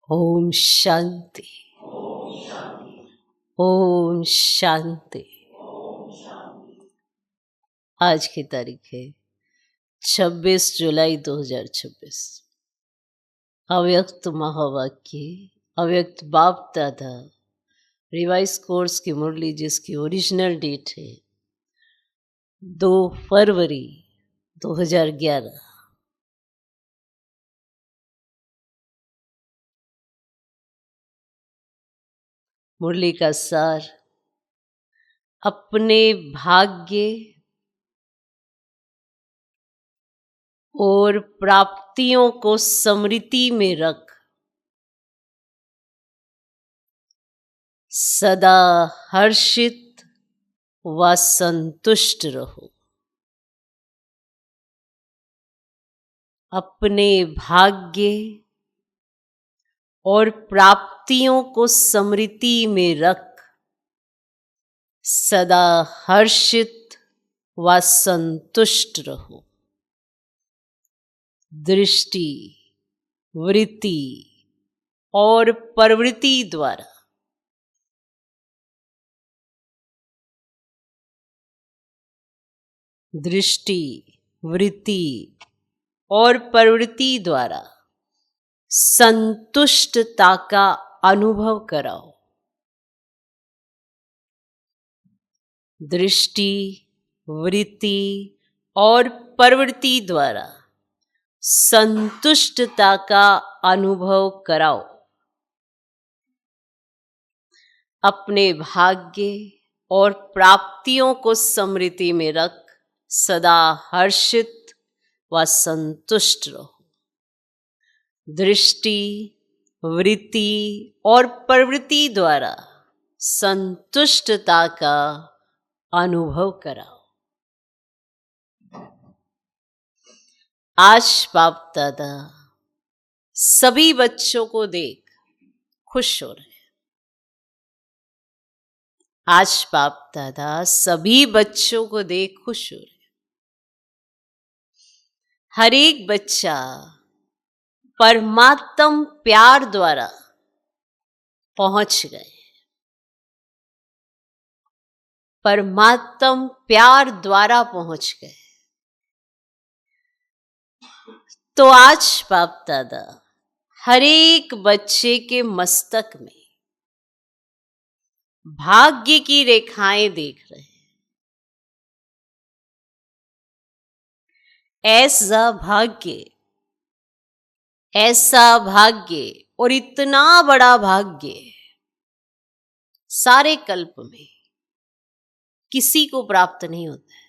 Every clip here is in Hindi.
ओम शांति। ओम शांति। आज की तारीख है 26 जुलाई 2026। अव्यक्त महावाक्य, अव्यक्त बाप दादा रिवाइज कोर्स की मुरली, जिसकी ओरिजिनल डेट है 2 फरवरी 2011। मुरली का सार: अपने भाग्य और प्राप्तियों को स्मृति में रख सदा हर्षित व संतुष्ट रहो। अपने भाग्य और प्राप्तियों को स्मृति में रख सदा हर्षित व संतुष्ट रहो। दृष्टि, वृत्ति और प्रवृत्ति द्वारा दृष्टि, वृत्ति और प्रवृत्ति द्वारा संतुष्टता का अनुभव कराओ। दृष्टि, वृत्ति और प्रवृत्ति द्वारा संतुष्टता का अनुभव कराओ। अपने भाग्य और प्राप्तियों को स्मृति में रख सदा हर्षित व संतुष्ट रहो। दृष्टि, वृत्ति और प्रवृत्ति द्वारा संतुष्टता का अनुभव कराओ। आज बाप दादा सभी बच्चों को देख खुश हो रहे हैं। आज बाप दादा सभी बच्चों को देख खुश हो रहे हैं। हर एक बच्चा परमात्म प्यार द्वारा पहुंच गए। परमात्म प्यार द्वारा पहुंच गए। तो आज बाप दादा हर एक बच्चे के मस्तक में भाग्य की रेखाएं देख रहे हैं। ऐसा भाग्य, ऐसा भाग्य और इतना बड़ा भाग्य सारे कल्प में किसी को प्राप्त नहीं होता है।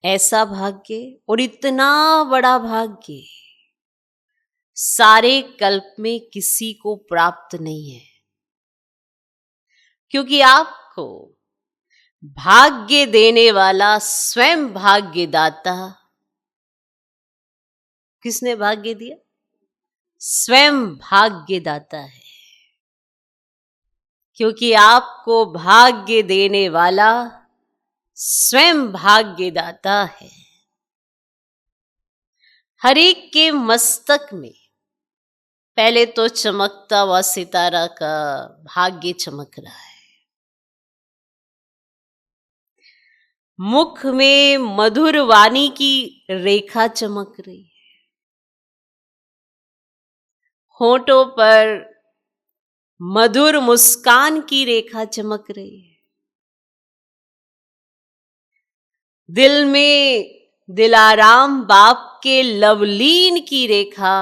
ऐसा भाग्य और इतना बड़ा भाग्य सारे कल्प में किसी को प्राप्त नहीं है, क्योंकि आपको भाग्य देने वाला स्वयं भाग्यदाता। किसने भाग्य दिया? स्वयं भाग्यदाता है। क्योंकि आपको भाग्य देने वाला स्वयं भाग्यदाता है। हर एक के मस्तक में पहले तो चमकता हुआ सितारा का भाग्य चमक रहा है। मुख में मधुर वाणी की रेखा चमक रही है। होठों पर मधुर मुस्कान की रेखा चमक रही है। दिल में दिलाराम बाप के लवलीन की रेखा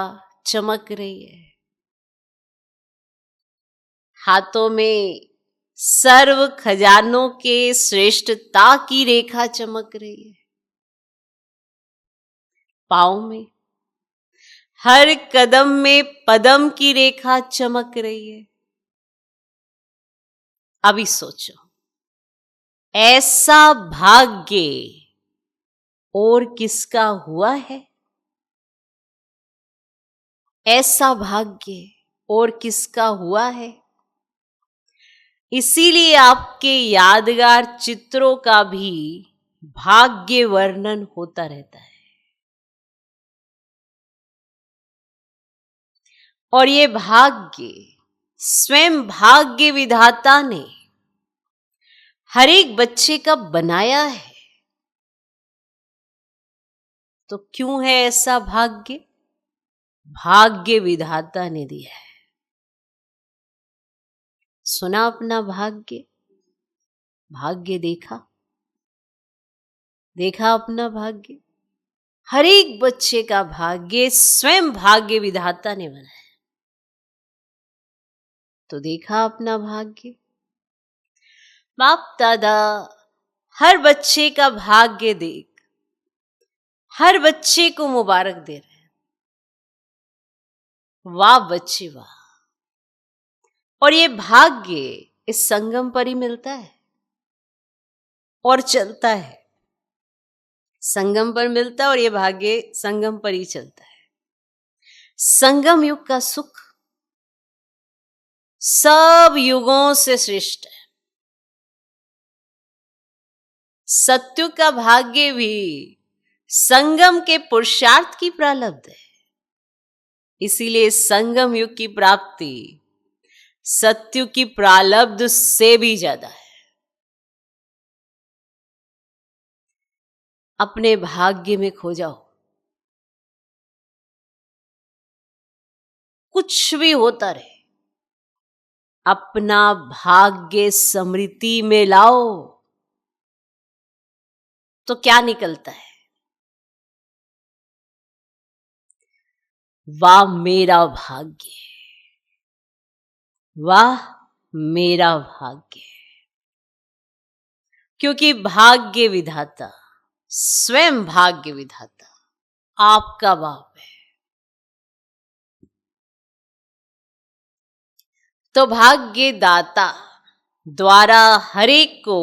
चमक रही है। हाथों में सर्व खजानों के श्रेष्ठता की रेखा चमक रही है। पाँव में हर कदम में पदम की रेखा चमक रही है। अभी सोचो, ऐसा भाग्य और किसका हुआ है? ऐसा भाग्य और किसका हुआ है? इसीलिए आपके यादगार चित्रों का भी भाग्य वर्णन होता रहता है। और ये भाग्य स्वयं भाग्य विधाता ने हर एक बच्चे का बनाया है। तो क्यों है ऐसा भाग्य? भाग्य विधाता ने दिया है। सुना अपना भाग्य, भाग्य देखा, देखा अपना भाग्य। हर एक बच्चे का भाग्य स्वयं भाग्य विधाता ने बनाया। तो देखा अपना भाग्य। बाप दादा हर बच्चे का भाग्य देख हर बच्चे को मुबारक दे रहे हैं। वाह बच्चे वाह। और ये भाग्य इस संगम पर ही मिलता है और चलता है। संगम पर मिलता है और ये भाग्य संगम पर ही चलता है। संगम युग का सुख सब युगों से श्रेष्ठ है। सत्युग का भाग्य भी संगम के पुरुषार्थ की प्रारब्ध है। इसीलिए संगम युग की प्राप्ति सत्युग की प्रारब्ध से भी ज्यादा है। अपने भाग्य में खो जाओ। कुछ भी होता रहे, अपना भाग्य स्मृति में लाओ तो क्या निकलता है? वाह मेरा भाग्य, वाह मेरा भाग्य। क्योंकि भाग्य विधाता स्वयं भाग्य विधाता आपका बाप है। तो भाग्य दाता द्वारा हरेक को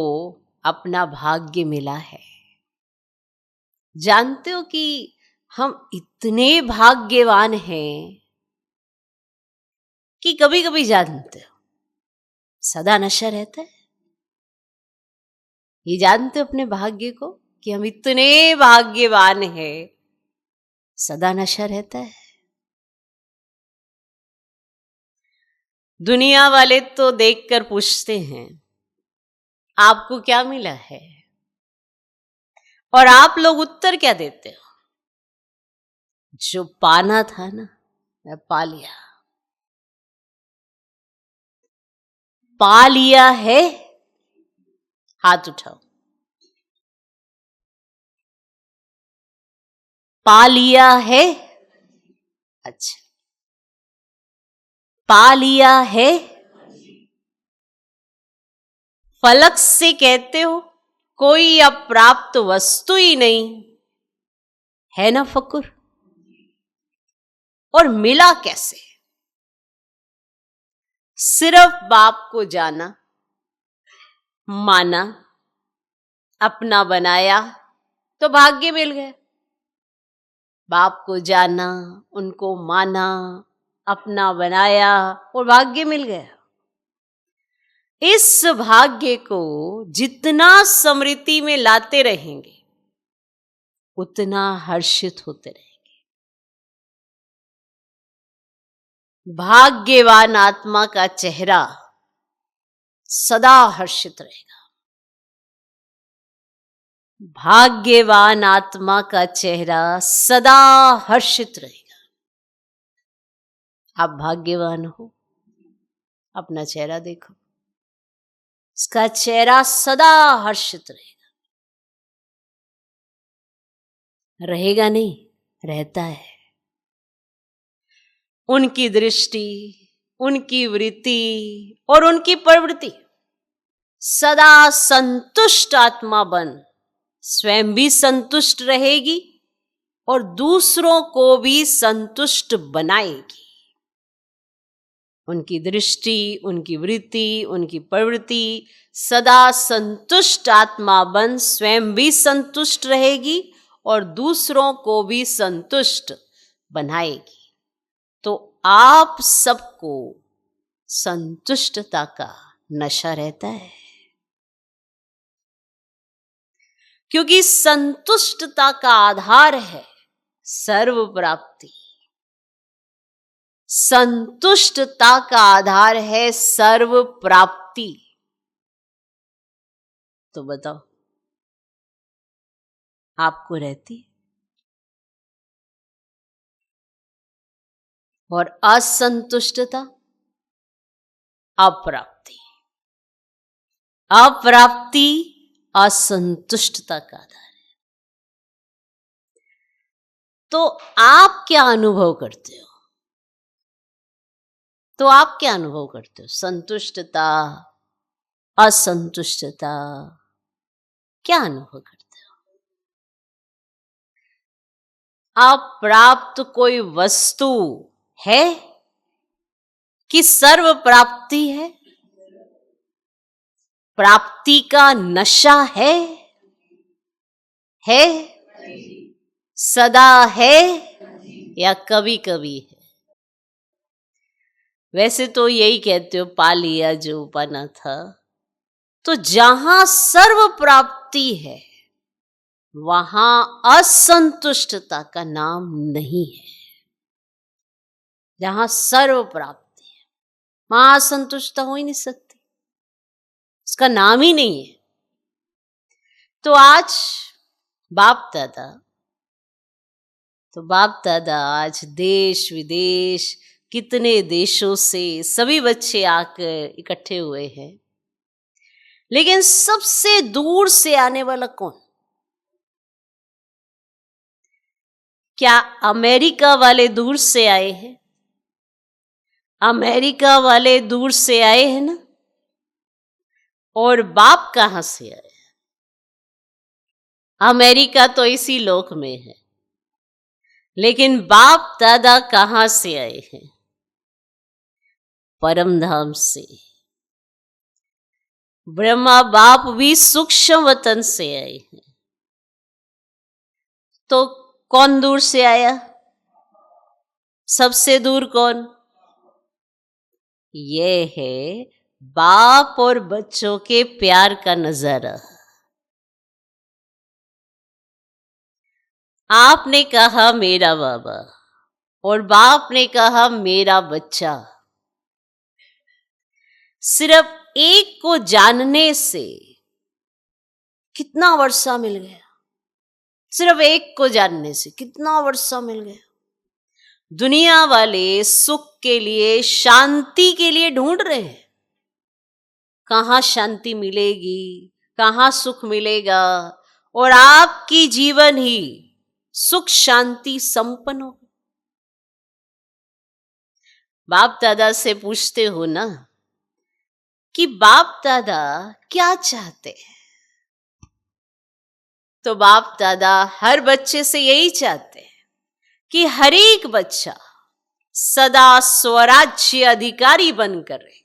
अपना भाग्य मिला है। जानते हो कि हम इतने भाग्यवान हैं कि कभी कभी जानते हो सदा नशा रहता है। ये जानते हो अपने भाग्य को कि हम इतने भाग्यवान हैं, सदा नशा रहता है। दुनिया वाले तो देखकर पूछते हैं आपको क्या मिला है, और आप लोग उत्तर क्या देते हो? जो पाना था ना मैं पा लिया। पा लिया है? हाथ उठाओ। पा लिया है? अच्छा, पा लिया है? फलक से कहते हो कोई अप्राप्त वस्तु ही नहीं है ना फकुर। और मिला कैसे? सिर्फ बाप को जाना, माना, अपना बनाया तो भाग्य मिल गया। बाप को जाना, उनको माना, अपना बनाया और भाग्य मिल गया। इस भाग्य को जितना स्मृति में लाते रहेंगे उतना हर्षित होते रहेंगे। भाग्यवान आत्मा का चेहरा सदा हर्षित रहेगा। भाग्यवान आत्मा का चेहरा सदा हर्षित रहेगा। आप भाग्यवान हो, अपना चेहरा देखो, उसका चेहरा सदा हर्षित रहेगा। रहेगा नहीं, रहता है। उनकी दृष्टि, उनकी वृत्ति और उनकी प्रवृत्ति सदा संतुष्ट आत्मा बन स्वयं भी संतुष्ट रहेगी और दूसरों को भी संतुष्ट बनाएगी। उनकी दृष्टि, उनकी वृत्ति, उनकी प्रवृत्ति सदा संतुष्ट आत्मा बन स्वयं भी संतुष्ट रहेगी और दूसरों को भी संतुष्ट बनाएगी। तो आप सबको संतुष्टता का नशा रहता है, क्योंकि संतुष्टता का आधार है सर्व प्राप्ति। संतुष्टता का आधार है सर्व प्राप्ति। तो बताओ, आपको रहती है? और असंतुष्टता, अप्राप्ति। अप्राप्ति असंतुष्टता का आधार है। तो आप क्या अनुभव करते हो? संतुष्टता, असंतुष्टता, क्या अनुभव करते हो? अप्राप्त कोई वस्तु है कि सर्व प्राप्ति है? प्राप्ति का नशा है? सदा है या कभी कभी है? वैसे तो यही कहते हो, पा लिया जो पाना था। तो जहां सर्व प्राप्ति है वहां असंतुष्टता का नाम नहीं है। जहां सर्व प्राप्ति है वहां असंतुष्टता हो ही नहीं सकती, उसका नाम ही नहीं है। तो आज बाप दादा आज देश विदेश कितने देशों से सभी बच्चे आकर इकट्ठे हुए हैं, लेकिन सबसे दूर से आने वाला कौन? क्या अमेरिका वाले दूर से आए हैं? अमेरिका वाले दूर से आए हैं ना। और बाप कहां से आए? अमेरिका तो इसी लोक में है, लेकिन बाप दादा कहां से आए हैं? परम धाम से। ब्रह्मा बाप भी सूक्ष्म वतन से आए हैं। तो कौन दूर से आया? सबसे दूर कौन? ये है बाप और बच्चों के प्यार का नजारा। आपने कहा मेरा बाबा और बाप ने कहा मेरा बच्चा। सिर्फ एक को जानने से कितना वर्षा मिल गया। सिर्फ एक को जानने से कितना वर्षा मिल गया। दुनिया वाले सुख के लिए, शांति के लिए ढूंढ रहे हैं। कहाँ शांति मिलेगी, कहाँ सुख मिलेगा, और आपकी जीवन ही सुख शांति संपन्न हो। बाप दादा से पूछते हो ना कि बाप दादा क्या चाहते हैं? तो बाप दादा हर बच्चे से यही चाहते हैं कि हर एक बच्चा सदा स्वराज्य अधिकारी बनकर रहे।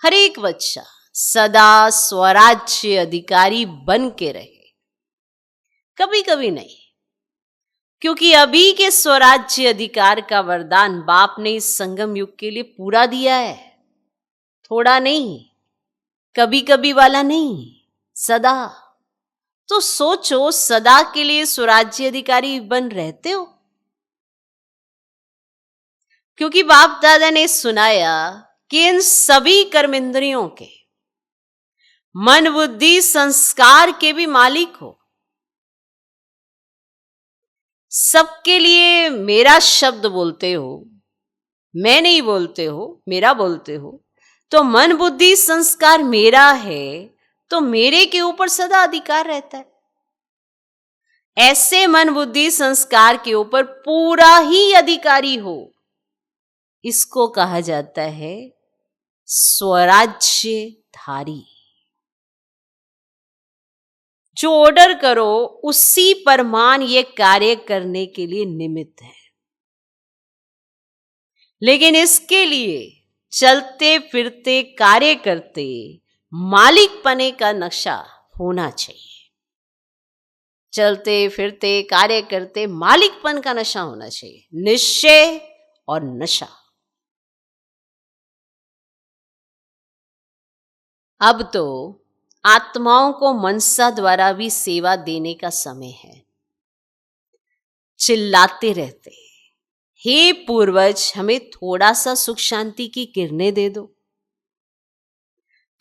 हर एक बच्चा सदा स्वराज्य अधिकारी बन के रहे, कभी कभी नहीं। क्योंकि अभी के स्वराज्य अधिकार का वरदान बाप ने इस संगम युग के लिए पूरा दिया है। थोड़ा नहीं, कभी कभी वाला नहीं, सदा। तो सोचो, सदा के लिए स्वराज्य अधिकारी बन रहते हो? क्योंकि बाप दादा ने सुनाया कि इन सभी कर्मेंद्रियों के, मन बुद्धि संस्कार के भी मालिक हो। सबके लिए मेरा शब्द बोलते हो, मैं नहीं बोलते हो, मेरा बोलते हो। तो मन बुद्धि संस्कार मेरा है, तो मेरे के ऊपर सदा अधिकार रहता है। ऐसे मन बुद्धि संस्कार के ऊपर पूरा ही अधिकारी हो, इसको कहा जाता है स्वराज्यधारी। जो ऑर्डर करो उसी परमान ये कार्य करने के लिए निमित्त है। लेकिन इसके लिए चलते फिरते कार्य करते मालिक पने का नक्शा होना चाहिए। चलते फिरते कार्य करते मालिकपन का नशा होना चाहिए। निश्चय और नशा। अब तो आत्माओं को मनसा द्वारा भी सेवा देने का समय है। चिल्लाते रहते हे पूर्वज, हमें थोड़ा सा सुख शांति की किरणें दे दो।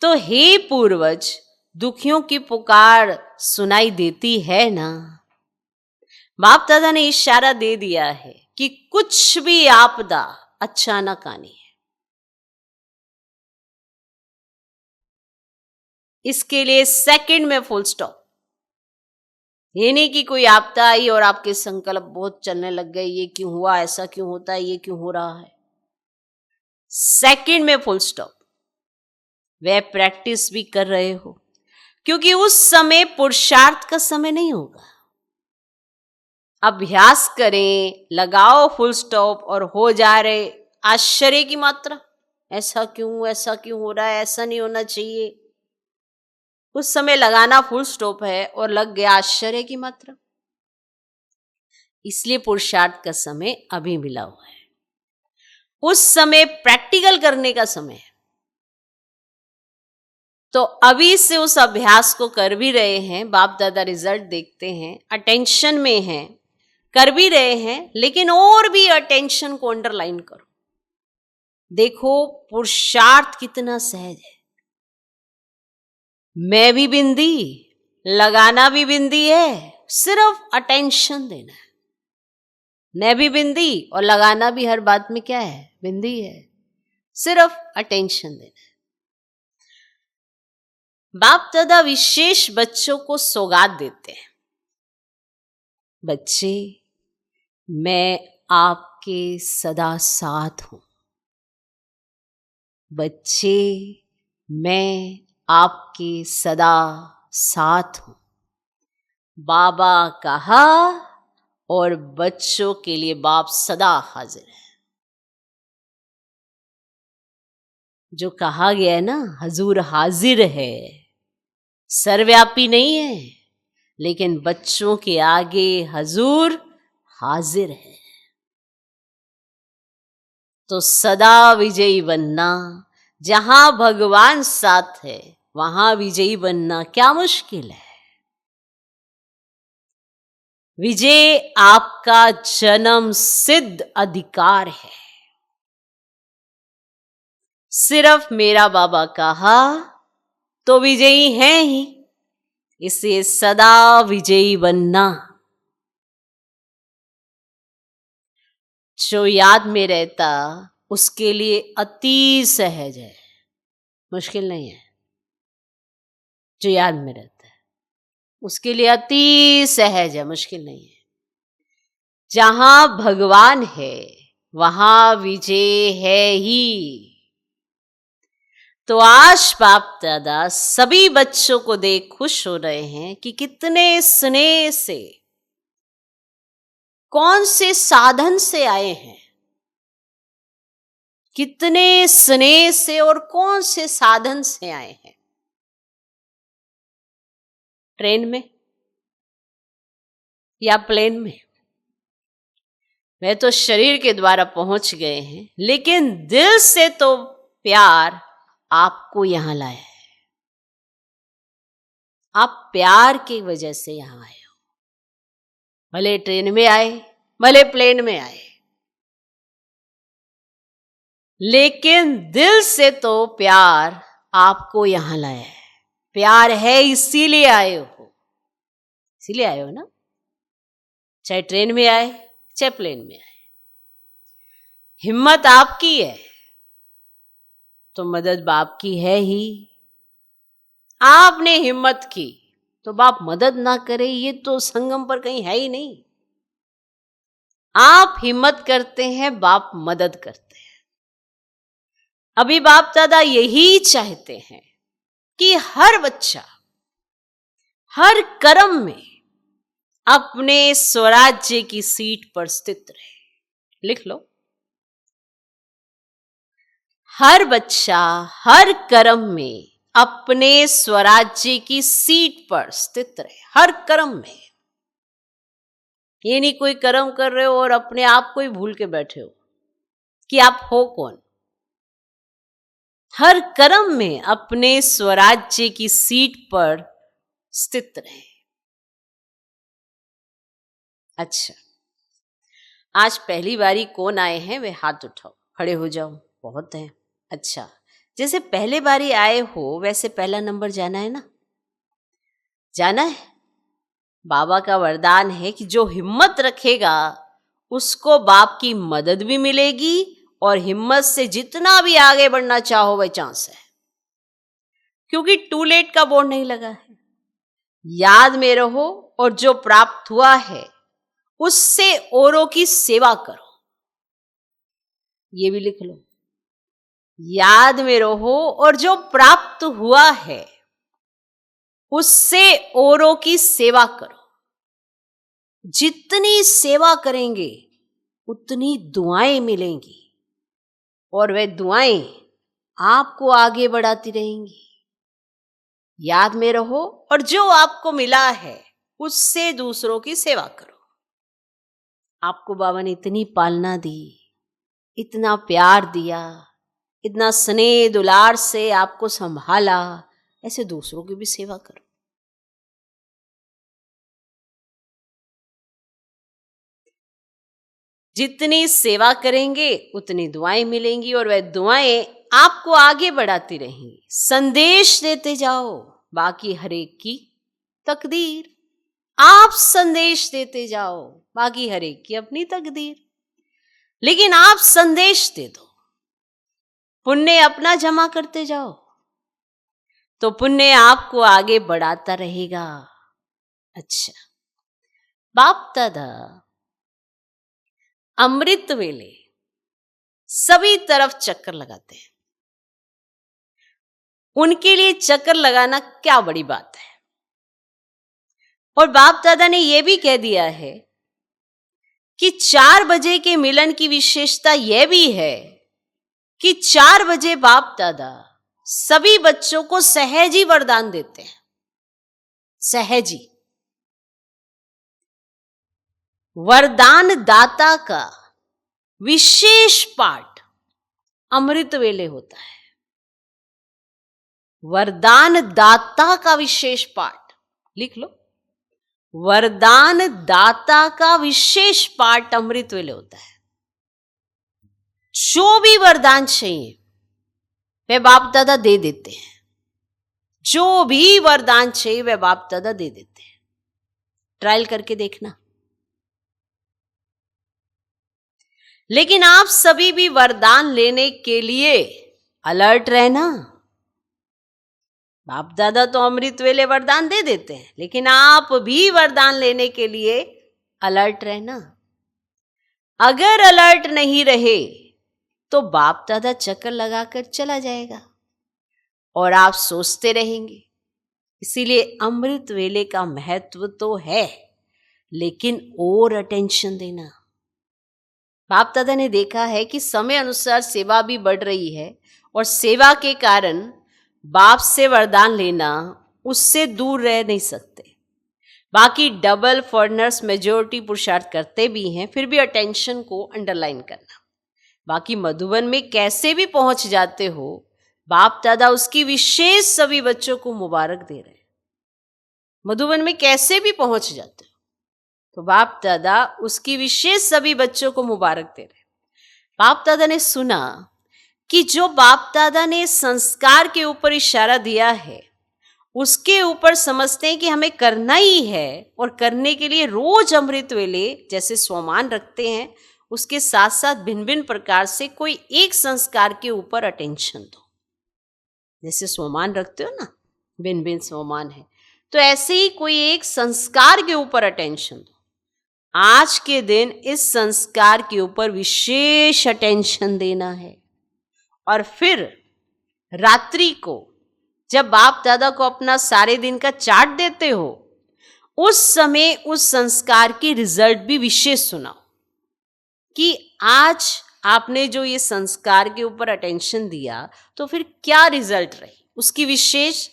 तो हे पूर्वज, दुखियों की पुकार सुनाई देती है ना। बाप दादा ने इशारा दे दिया है कि कुछ भी आपदा अचानक आनी है। इसके लिए सेकंड में फुल स्टॉप। ये नहीं कि कोई आपदा आई और आपके संकल्प बहुत चलने लग गए, ये क्यों हुआ, ऐसा क्यों होता है, ये क्यों हो रहा है। सेकंड में फुल स्टॉप। वह प्रैक्टिस भी कर रहे हो, क्योंकि उस समय पुरुषार्थ का समय नहीं होगा। अभ्यास करें, लगाओ फुल स्टॉप और हो जा रहे आश्चर्य की मात्रा। ऐसा क्यों हो रहा है, ऐसा नहीं होना चाहिए। उस समय लगाना फुल स्टॉप है और लग गया आश्चर्य की मात्रा। इसलिए पुरुषार्थ का समय अभी मिला हुआ है। उस समय प्रैक्टिकल करने का समय है। तो अभी से उस अभ्यास को कर भी रहे हैं। बाप दादा रिजल्ट देखते हैं, अटेंशन में हैं, कर भी रहे हैं, लेकिन और भी अटेंशन को अंडरलाइन करो। देखो पुरुषार्थ कितना सहज है। मैं भी बिंदी, लगाना भी बिंदी है, सिर्फ अटेंशन देना है। मैं भी बिंदी और लगाना भी हर बात में क्या है, बिंदी है, सिर्फ अटेंशन देना है। बाप दादा विशेष बच्चों को सौगात देते हैं। बच्चे, मैं आपके सदा साथ हूं। बच्चे, मैं आपके सदा साथ हूं। बाबा कहा और बच्चों के लिए बाप सदा हाजिर है। जो कहा गया है ना, हजूर हाजिर है, सर्वव्यापी नहीं है, लेकिन बच्चों के आगे हजूर हाजिर है। तो सदा विजयी बनना, जहां भगवान साथ है वहां विजयी बनना क्या मुश्किल है। विजय आपका जन्म सिद्ध अधिकार है। सिर्फ मेरा बाबा कहा तो विजयी हैं ही, इसे सदा विजयी बनना। जो याद में रहता उसके लिए अति सहज है, मुश्किल नहीं है। जो याद में रहता है उसके लिए अति सहज है, मुश्किल नहीं है। जहां भगवान है वहां विजय है ही। तो आज बाप दादा सभी बच्चों को देख खुश हो रहे हैं कि कितने स्नेह से, कौन से साधन से आए हैं, कितने स्नेह से और कौन से साधन से आए हैं। ट्रेन में या प्लेन में, वे तो शरीर के द्वारा पहुंच गए हैं, लेकिन दिल से तो प्यार आपको यहां लाया है। आप प्यार की वजह से यहां आए हो। भले ट्रेन में आए, भले प्लेन में आए, लेकिन दिल से तो प्यार आपको यहां लाया है। प्यार है इसीलिए आए हो, इसीलिए आए हो ना। चाहे ट्रेन में आए चाहे प्लेन में आए, हिम्मत आपकी है तो मदद बाप की है ही। आपने हिम्मत की तो बाप मदद ना करे, ये तो संगम पर कहीं है ही नहीं। आप हिम्मत करते हैं, बाप मदद करते हैं। अभी बाप दादा यही चाहते हैं कि हर बच्चा हर कर्म में अपने स्वराज्य की सीट पर स्थित रहे। लिख लो, हर बच्चा हर कर्म में अपने स्वराज्य की सीट पर स्थित रहे। हर कर्म में, ये नहीं कोई कर्म कर रहे हो और अपने आप को ही भूल के बैठे हो कि आप हो कौन। हर कर्म में अपने स्वराज्य की सीट पर स्थित रहे। अच्छा, आज पहली बारी कौन आए हैं वे हाथ उठाओ, खड़े हो जाओ। बहुत हैं। अच्छा, जैसे पहले बारी आए हो वैसे पहला नंबर जाना है ना? जाना है। बाबा का वरदान है कि जो हिम्मत रखेगा उसको बाप की मदद भी मिलेगी और हिम्मत से जितना भी आगे बढ़ना चाहो वह चांस है, क्योंकि टू लेट का बोर्ड नहीं लगा है। याद में रहो और जो प्राप्त हुआ है उससे औरों की सेवा करो। ये भी लिख लो। याद में रहो और जो प्राप्त हुआ है उससे औरों की सेवा करो। जितनी सेवा करेंगे उतनी दुआएं मिलेंगी और वे दुआएं आपको आगे बढ़ाती रहेंगी। याद में रहो और जो आपको मिला है उससे दूसरों की सेवा करो। आपको बाबा ने इतनी पालना दी, इतना प्यार दिया, इतना स्नेह दुलार से आपको संभाला, ऐसे दूसरों की भी सेवा करो। जितनी सेवा करेंगे उतनी दुआएं मिलेंगी और वह दुआएं आपको आगे बढ़ाती रहेंगी। संदेश देते जाओ, बाकी हर एक की तकदीर। आप संदेश देते जाओ, बाकी हर एक की अपनी तकदीर। लेकिन आप संदेश दे दो, पुण्य अपना जमा करते जाओ, तो पुण्य आपको आगे बढ़ाता रहेगा। अच्छा, बाप दादा अमृत वेले सभी तरफ चक्कर लगाते हैं। उनके लिए चक्कर लगाना क्या बड़ी बात है। और बाप दादा ने यह भी कह दिया है कि 4 बजे के मिलन की विशेषता यह भी है कि 4 बजे बाप दादा सभी बच्चों को सहज ही वरदान देते हैं। सहज ही। वरदान दाता का विशेष पाठ अमृत वेले होता है। वरदान दाता का विशेष पाठ लिख लो। वरदान दाता का विशेष पाठ अमृत वेले होता है। जो भी वरदान चाहिए वे बाप दादा दे देते हैं। जो भी वरदान चाहिए वे बाप दादा दे देते हैं। ट्रायल करके देखना। लेकिन आप सभी भी वरदान लेने के लिए अलर्ट रहना। बाप दादा तो अमृत वेले वरदान दे देते हैं, लेकिन आप भी वरदान लेने के लिए अलर्ट रहना। अगर अलर्ट नहीं रहे तो बाप दादा चक्कर लगाकर चला जाएगा और आप सोचते रहेंगे। इसीलिए अमृत वेले का महत्व तो है, लेकिन और अटेंशन देना। बाप दादा ने देखा है कि समय अनुसार सेवा भी बढ़ रही है और सेवा के कारण बाप से वरदान लेना उससे दूर रह नहीं सकते। बाकी डबल फॉरनर्स मेजॉरिटी पुरुषार्थ करते भी हैं, फिर भी अटेंशन को अंडरलाइन करना। बाकी मधुबन में कैसे भी पहुंच जाते हो, बाप दादा उसकी विशेष सभी बच्चों को मुबारक दे रहे हैं। मधुबन में कैसे भी पहुंच जाते हो तो बाप दादा उसकी विशेष सभी बच्चों को मुबारक दे रहे हैं। बाप दादा ने सुना कि जो बाप दादा ने संस्कार के ऊपर इशारा दिया है उसके ऊपर समझते हैं कि हमें करना ही है, और करने के लिए रोज अमृत वेले जैसे स्वमान रखते हैं, उसके साथ साथ भिन्न भिन्न प्रकार से कोई एक संस्कार के ऊपर अटेंशन दो। जैसे स्वमान रखते हो ना, भिन्न भिन्न स्वमान है, तो ऐसे ही कोई एक संस्कार के ऊपर अटेंशन दो। आज के दिन इस संस्कार के ऊपर विशेष अटेंशन देना है। और फिर रात्रि को जब बाप दादा को अपना सारे दिन का चार्ट देते हो, उस समय उस संस्कार की रिजल्ट भी विशेष सुनाओ कि आज आपने जो ये संस्कार के ऊपर अटेंशन दिया तो फिर क्या रिजल्ट रही, उसकी विशेष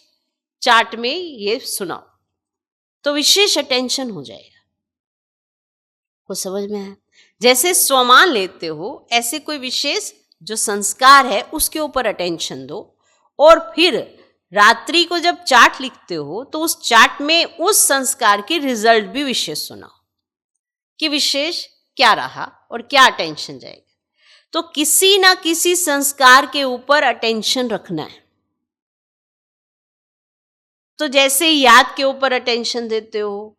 चार्ट में ये सुनाओ, तो विशेष अटेंशन हो जाएगा। को समझ में है? जैसे स्वमान लेते हो, ऐसे कोई विशेष जो संस्कार है उसके ऊपर अटेंशन दो, और फिर रात्रि को जब चार्ट लिखते हो तो उस चार्ट में उस संस्कार की रिजल्ट भी विशेष सुनाओ कि विशेष क्या रहा और क्या अटेंशन जाएगा। तो किसी ना किसी संस्कार के ऊपर अटेंशन रखना है। तो जैसे याद के ऊपर अटेंशन देते हो,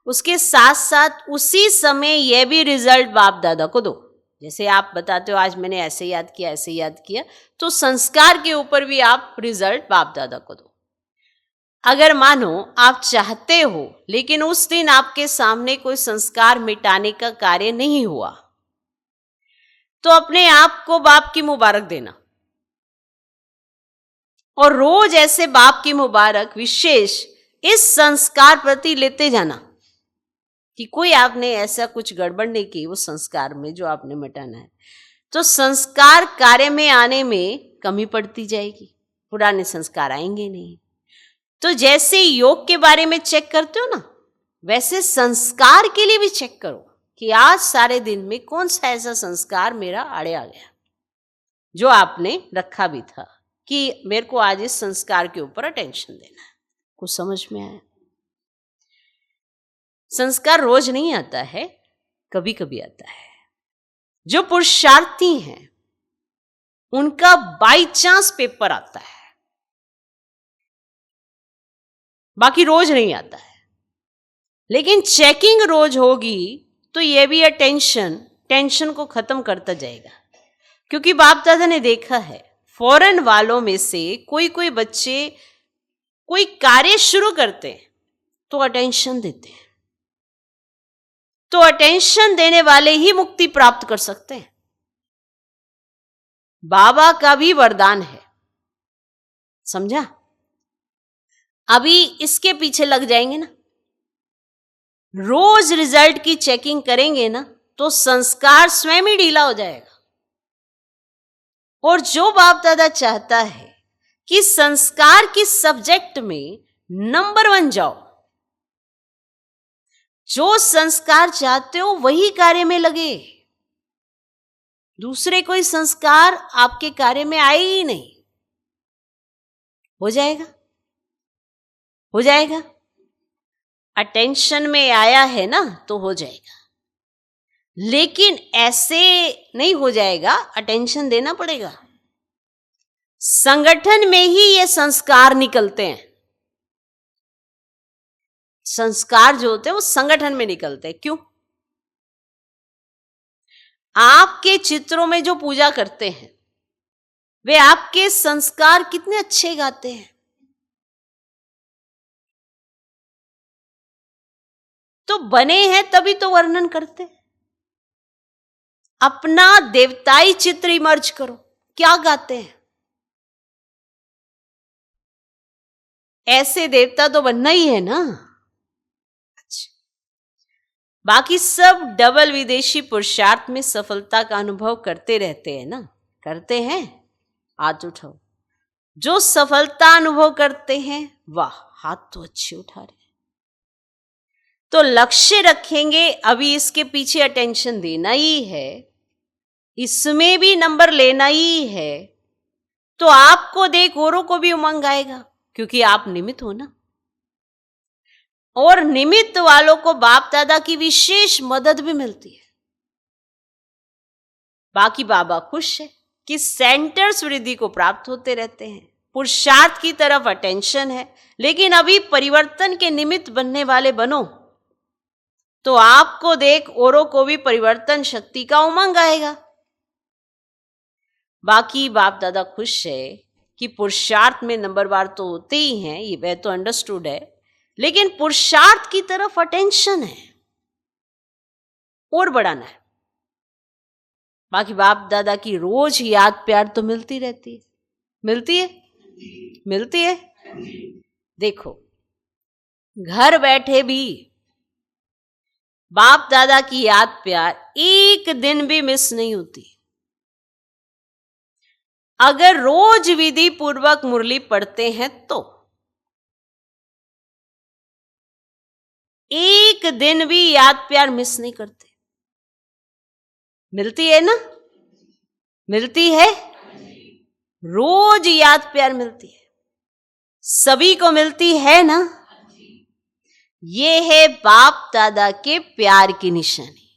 उसके साथ साथ उसी समय यह भी रिजल्ट बाप दादा को दो। जैसे आप बताते हो आज मैंने ऐसे याद किया, ऐसे याद किया, तो संस्कार के ऊपर भी आप रिजल्ट बाप दादा को दो। अगर मानो आप चाहते हो लेकिन उस दिन आपके सामने कोई संस्कार मिटाने का कार्य नहीं हुआ, तो अपने आप को बाप की मुबारक देना और रोज ऐसे बाप की मुबारक विशेष इस संस्कार प्रति लेते जाना कि कोई आपने ऐसा कुछ गड़बड़ नहीं की उस संस्कार में जो आपने मिटाना है। तो संस्कार कार्य में आने में कमी पड़ती जाएगी, पुराने संस्कार आएंगे नहीं। तो जैसे योग के बारे में चेक करते हो ना, वैसे संस्कार के लिए भी चेक करो कि आज सारे दिन में कौन सा ऐसा संस्कार मेरा आड़े आ गया जो आपने रखा भी था कि मेरे को आज इस संस्कार के ऊपर अटेंशन देना है। कुछ समझ में आया? संस्कार रोज नहीं आता है, कभी कभी आता है। जो पुरुषार्थी हैं उनका बाई चांस पेपर आता है, बाकी रोज नहीं आता है। लेकिन चेकिंग रोज होगी तो यह भी टेंशन को खत्म करता जाएगा। क्योंकि बाप दादा ने देखा है फॉरेन वालों में से कोई बच्चे कोई कार्य शुरू करते हैं तो अटेंशन देते हैं, तो अटेंशन देने वाले ही मुक्ति प्राप्त कर सकते हैं। बाबा का भी वरदान है, समझा? अभी इसके पीछे लग जाएंगे ना, रोज रिजल्ट की चेकिंग करेंगे ना, तो संस्कार स्वयं ही ढीला हो जाएगा। और जो बाप दादा चाहता है कि संस्कार की सब्जेक्ट में नंबर 1 जाओ, जो संस्कार चाहते हो वही कार्य में लगे, दूसरे कोई संस्कार आपके कार्य में आए ही नहीं। हो जाएगा, हो जाएगा। अटेंशन में आया है ना तो हो जाएगा, लेकिन ऐसे नहीं हो जाएगा, अटेंशन देना पड़ेगा। संगठन में ही ये संस्कार निकलते हैं। संस्कार जो होते हैं वो संगठन में निकलते हैं। क्यों? आपके चित्रों में जो पूजा करते हैं वे आपके संस्कार कितने अच्छे गाते हैं, तो बने हैं तभी तो वर्णन करते हैं। अपना देवताई चित्र इमर्ज करो, क्या गाते हैं? ऐसे देवता तो बनना ही है ना। अच्छा, बाकी सब डबल विदेशी पुरुषार्थ में सफलता का अनुभव करते रहते हैं ना, करते हैं? हाथ उठाओ जो सफलता अनुभव करते हैं, वाह, हाथ तो अच्छे उठा रहे। तो लक्ष्य रखेंगे, अभी इसके पीछे अटेंशन देना ही है, इसमें भी नंबर लेना ही है, तो आपको देख औरों को भी उमंग आएगा, क्योंकि आप निमित्त हो ना। और निमित्त वालों को बाप दादा की विशेष मदद भी मिलती है। बाकी बाबा खुश है कि सेंटर्स वृद्धि को प्राप्त होते रहते हैं, पुरुषार्थ की तरफ अटेंशन है, लेकिन अभी परिवर्तन के निमित्त बनने वाले बनो, तो आपको देख औरों को भी परिवर्तन शक्ति का उमंग आएगा। बाकी बाप दादा खुश है कि पुरुषार्थ में नंबरवार तो होते ही हैं, ये वह तो अंडरस्टूड है, लेकिन पुरुषार्थ की तरफ अटेंशन है और बढ़ाना है। बाकी बाप दादा की रोज याद प्यार तो मिलती रहती है, मिलती है, मिलती है। देखो, घर बैठे भी बाप दादा की याद प्यार एक दिन भी मिस नहीं होती। अगर रोज विधि पूर्वक मुरली पढ़ते हैं तो एक दिन भी याद प्यार मिस नहीं करते। मिलती है ना, मिलती है, रोज याद प्यार मिलती है, सभी को मिलती है ना। ये है बाप दादा के प्यार की निशानी।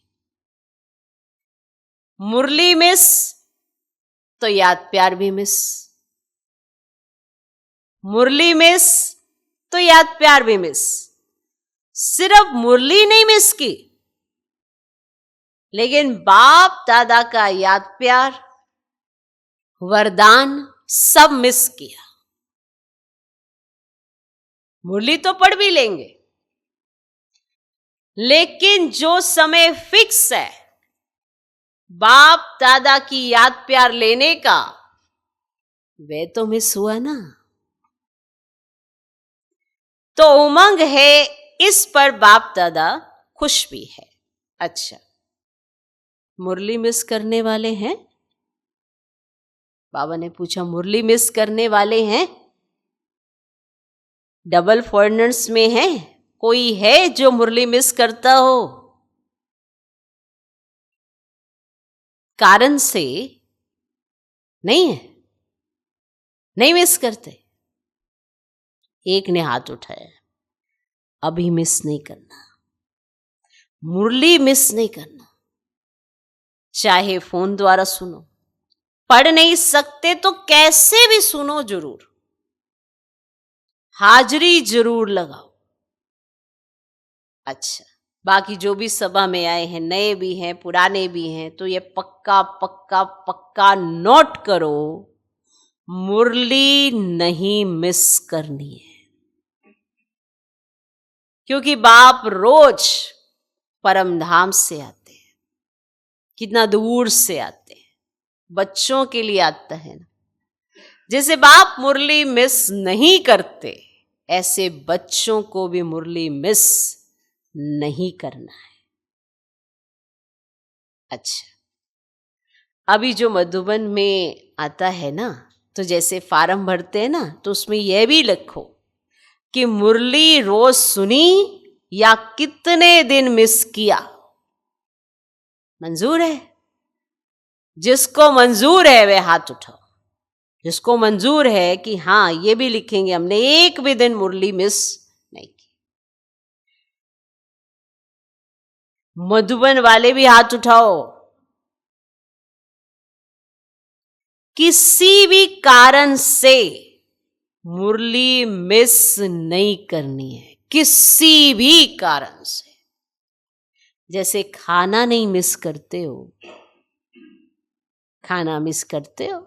मुरली मिस तो याद प्यार भी मिस, मुरली मिस तो याद प्यार भी मिस। सिर्फ मुरली नहीं मिस की, लेकिन बाप दादा का याद प्यार, वरदान सब मिस किया। मुरली तो पढ़ भी लेंगे, लेकिन जो समय फिक्स है बाप दादा की याद प्यार लेने का, वे तो मिस हुआ ना। तो उमंग है, इस पर बाप दादा खुश भी है। अच्छा, मुरली मिस करने वाले हैं? बाबा ने पूछा, मुरली मिस करने वाले हैं? डबल फॉरेनर्स में है कोई, है जो मुरली मिस करता हो? कारण से नहीं है, नहीं मिस करते। एक ने हाथ उठाया, अभी मिस नहीं करना, मुरली मिस नहीं करना, चाहे फोन द्वारा सुनो, पढ़ नहीं सकते तो कैसे भी सुनो, जरूर हाजिरी जरूर लगाओ। अच्छा, बाकी जो भी सभा में आए हैं, नए भी हैं पुराने भी हैं, तो ये पक्का पक्का पक्का नोट करो, मुरली नहीं मिस करनी है। क्योंकि बाप रोज परम धाम से आते हैं, कितना दूर से आते हैं, बच्चों के लिए आता है ना। जैसे बाप मुरली मिस नहीं करते, ऐसे बच्चों को भी मुरली मिस नहीं करना है। अच्छा, अभी जो मधुबन में आता है ना, तो जैसे फार्म भरते हैं ना, तो उसमें यह भी लिखो कि मुरली रोज सुनी या कितने दिन मिस किया। मंजूर है? जिसको मंजूर है वे हाथ उठाओ। जिसको मंजूर है कि हाँ, ये भी लिखेंगे हमने एक भी दिन मुरली मिस नहीं की। मधुबन वाले भी हाथ उठाओ। किसी भी कारण से मुरली मिस नहीं करनी है, किसी भी कारण से। जैसे खाना नहीं मिस करते हो, खाना मिस करते हो,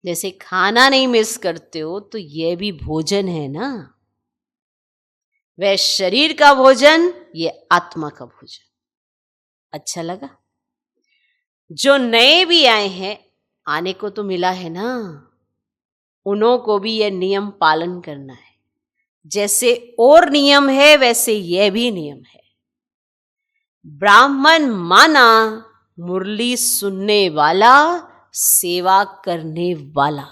जैसे खाना नहीं मिस करते हो, तो यह भी भोजन है ना। वह शरीर का भोजन, ये आत्मा का भोजन। अच्छा लगा? जो नए भी आए हैं, आने को तो मिला है ना, उन्हों को भी यह नियम पालन करना है। जैसे और नियम है, वैसे यह भी नियम है। ब्राह्मण माना मुरली सुनने वाला, सेवा करने वाला।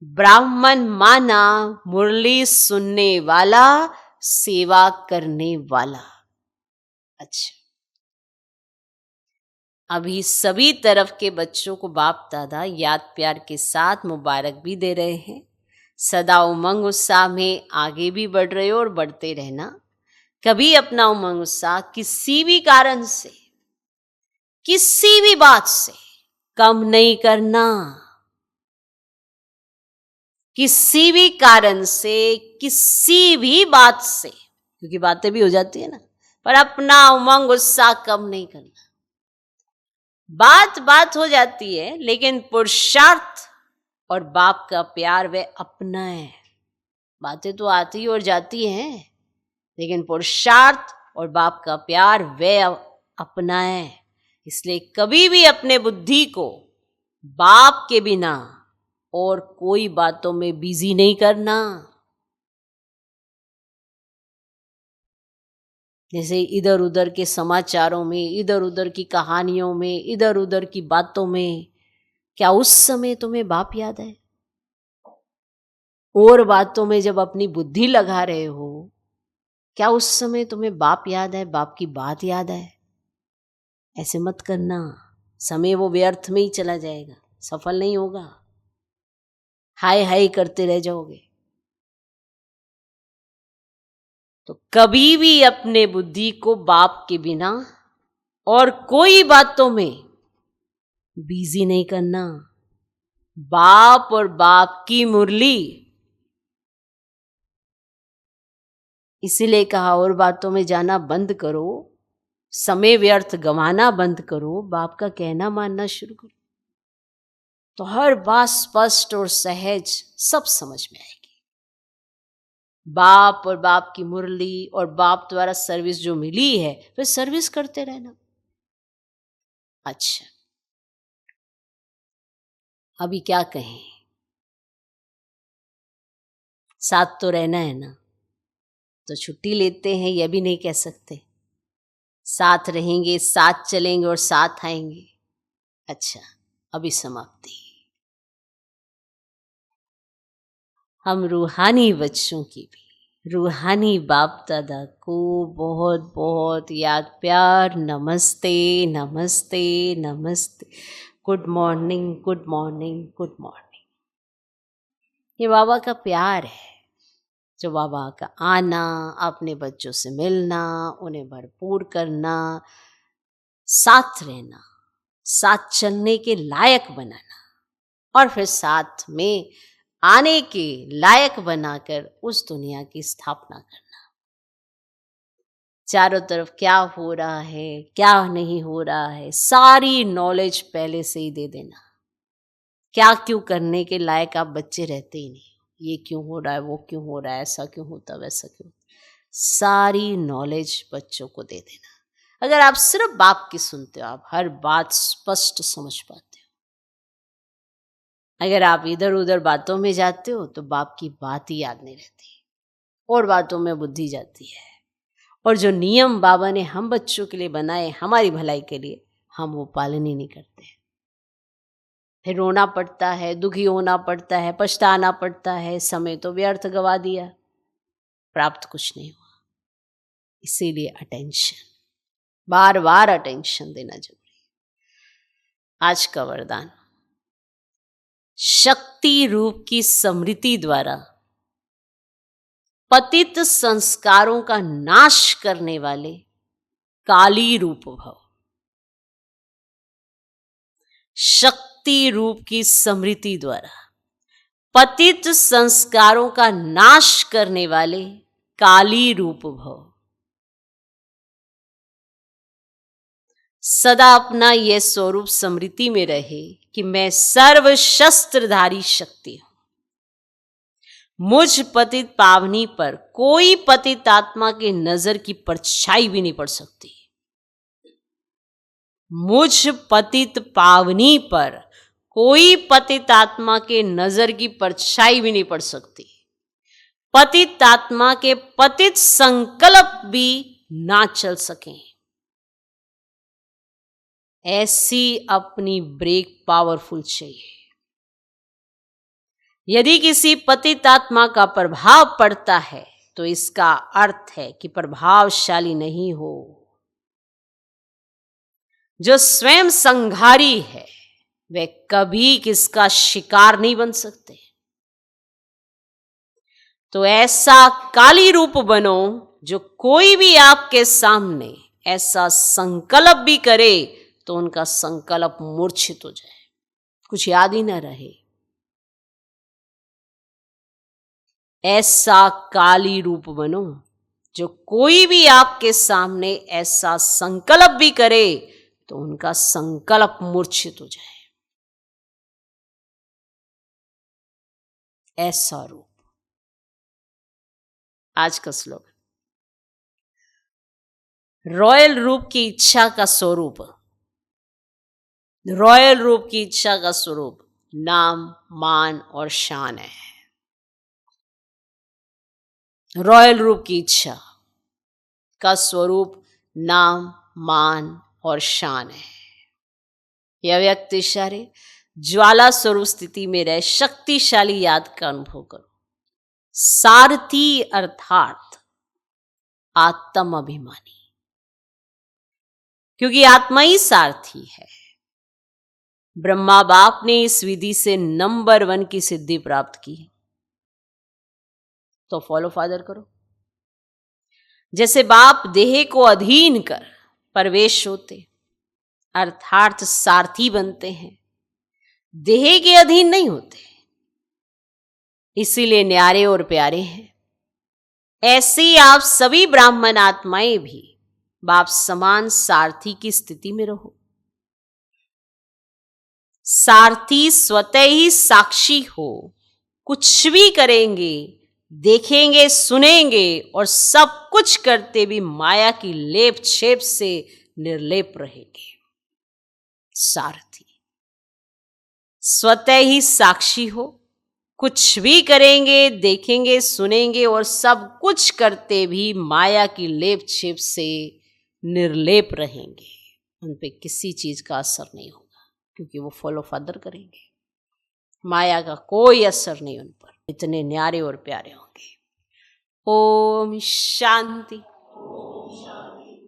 ब्राह्मण माना मुरली सुनने वाला, सेवा करने वाला। अच्छा, अभी सभी तरफ के बच्चों को बाप दादा याद प्यार के साथ मुबारक भी दे रहे हैं। सदा उमंग उत्साह में आगे भी बढ़ रहे हो और बढ़ते रहना। कभी अपना उमंग उत्साह किसी भी कारण से, किसी भी बात से कम नहीं करना। किसी भी कारण से, किसी भी बात से, क्योंकि बातें भी हो जाती है ना, पर अपना उमंग उत्साह कम नहीं करना। बात हो जाती है, लेकिन पुरुषार्थ और बाप का प्यार वे अपना है। बातें तो आती और जाती हैं, लेकिन पुरुषार्थ और बाप का प्यार वे अपना है। इसलिए कभी भी अपने बुद्धि को बाप के बिना और कोई बातों में बिजी नहीं करना। जैसे इधर उधर के समाचारों में, इधर उधर की कहानियों में, इधर उधर की बातों में, क्या उस समय तुम्हें बाप याद है? और बातों में जब अपनी बुद्धि लगा रहे हो, क्या उस समय तुम्हें बाप याद है, बाप की बात याद है? ऐसे मत करना, समय वो व्यर्थ में ही चला जाएगा, सफल नहीं होगा, हाय हाय करते रह जाओगे। तो कभी भी अपने बुद्धि को बाप के बिना और कोई बातों में बिजी नहीं करना। बाप और बाप की मुरली, इसीलिए कहा और बातों में जाना बंद करो, समय व्यर्थ गंवाना बंद करो, बाप का कहना मानना शुरू करो, तो हर बात स्पष्ट और सहज सब समझ में आएगी। बाप और बाप की मुरली और बाप द्वारा सर्विस जो मिली है फिर सर्विस करते रहना। अच्छा, अभी क्या कहें, साथ तो रहना है ना, तो छुट्टी लेते हैं यह भी नहीं कह सकते। साथ रहेंगे, साथ चलेंगे और साथ आएंगे। अच्छा, अभी समाप्ति। हम रूहानी बच्चों की भी, रूहानी बाप दादा को बहुत बहुत याद प्यार, नमस्ते नमस्ते नमस्ते, good morning good morning good morning. ये बाबा का प्यार है, जो बाबा का आना, अपने बच्चों से मिलना, उन्हें भरपूर करना, साथ रहना, साथ चलने के लायक बनाना और फिर साथ में आने के लायक बनाकर उस दुनिया की स्थापना करना। चारों तरफ क्या हो रहा है, क्या नहीं हो रहा है, सारी नॉलेज पहले से ही दे देना। क्या क्यों करने के लायक आप बच्चे रहते ही नहीं, ये क्यों हो रहा है, वो क्यों हो रहा है, ऐसा क्यों होता, वैसा क्यों, सारी नॉलेज बच्चों को दे देना। अगर आप सिर्फ बाप की सुनते हो, आप हर बात स्पष्ट समझ पाते हो। अगर आप इधर उधर बातों में जाते हो तो बाप की बात ही याद नहीं रहती और बातों में बुद्धि जाती है, और जो नियम बाबा ने हम बच्चों के लिए बनाए हमारी भलाई के लिए, हम वो पालन ही नहीं करते। फिर रोना पड़ता है, दुखी होना पड़ता है, पछताना पड़ता है, समय तो व्यर्थ गवा दिया, प्राप्त कुछ नहीं हुआ। इसीलिए अटेंशन, बार बार अटेंशन देना जरूरी है। आज का वरदान, शक्ति रूप की स्मृति द्वारा पतित संस्कारों का नाश करने वाले काली रूप भव। शक्ति रूप की स्मृति द्वारा पतित संस्कारों का नाश करने वाले काली रूप भव। सदा अपना यह स्वरूप स्मृति में रहे कि मैं सर्व शस्त्रधारी शक्ति हूं। मुझ पतित पावनी पर कोई पतित आत्मा के नजर की परछाई भी नहीं पड़ सकती। मुझ पतित पावनी पर कोई पतित आत्मा के नजर की परछाई भी नहीं पड़ सकती। पतित आत्मा के पतित संकल्प भी ना चल सकें। ऐसी अपनी ब्रेक पावरफुल चाहिए। यदि किसी पतित आत्मा का प्रभाव पड़ता है तो इसका अर्थ है कि प्रभावशाली नहीं हो। जो स्वयं संघारी है वे कभी किसका शिकार नहीं बन सकते। तो ऐसा काली रूप बनो जो कोई भी आपके सामने ऐसा संकल्प भी करे तो उनका संकल्प मूर्छित हो जाए, कुछ याद ही ना रहे। ऐसा काली रूप बनो जो कोई भी आपके सामने ऐसा संकल्प भी करे तो उनका संकल्प मूर्छित हो जाए। ऐसा रूप। आज का श्लोक, रॉयल रूप की इच्छा का स्वरूप, रॉयल रूप की इच्छा का स्वरूप नाम, मान और शान है। रॉयल रूप की इच्छा का स्वरूप नाम, मान और शान है। यह व्यक्ति इशारे ज्वाला स्वरूप स्थिति में रह शक्तिशाली याद का अनुभव करो। सारथी अर्थात आत्म अभिमानी, क्योंकि आत्मा ही सारथी है। ब्रह्मा बाप ने इस विधि से नंबर 1 की सिद्धि प्राप्त की, तो फॉलो फादर करो। जैसे बाप देह को अधीन कर परवेश होते अर्थात सारथी बनते हैं, देह के अधीन नहीं होते, इसीलिए न्यारे और प्यारे हैं। ऐसे ही आप सभी ब्राह्मण आत्माएं भी बाप समान सारथी की स्थिति में रहो। सारथी स्वतः ही साक्षी हो, कुछ भी करेंगे, देखेंगे, सुनेंगे और सब कुछ करते भी माया की लेप छेप से निर्लेप रहेंगे। सारथी स्वतः ही साक्षी हो, कुछ भी करेंगे, देखेंगे, सुनेंगे और सब कुछ करते भी माया की लेप छेप से निर्लेप रहेंगे। उन पे किसी चीज का असर नहीं होगा, क्योंकि वो फॉलो फादर करेंगे। माया का कोई असर नहीं उन पर, इतने न्यारे और प्यारे होंगे। ओम शांति।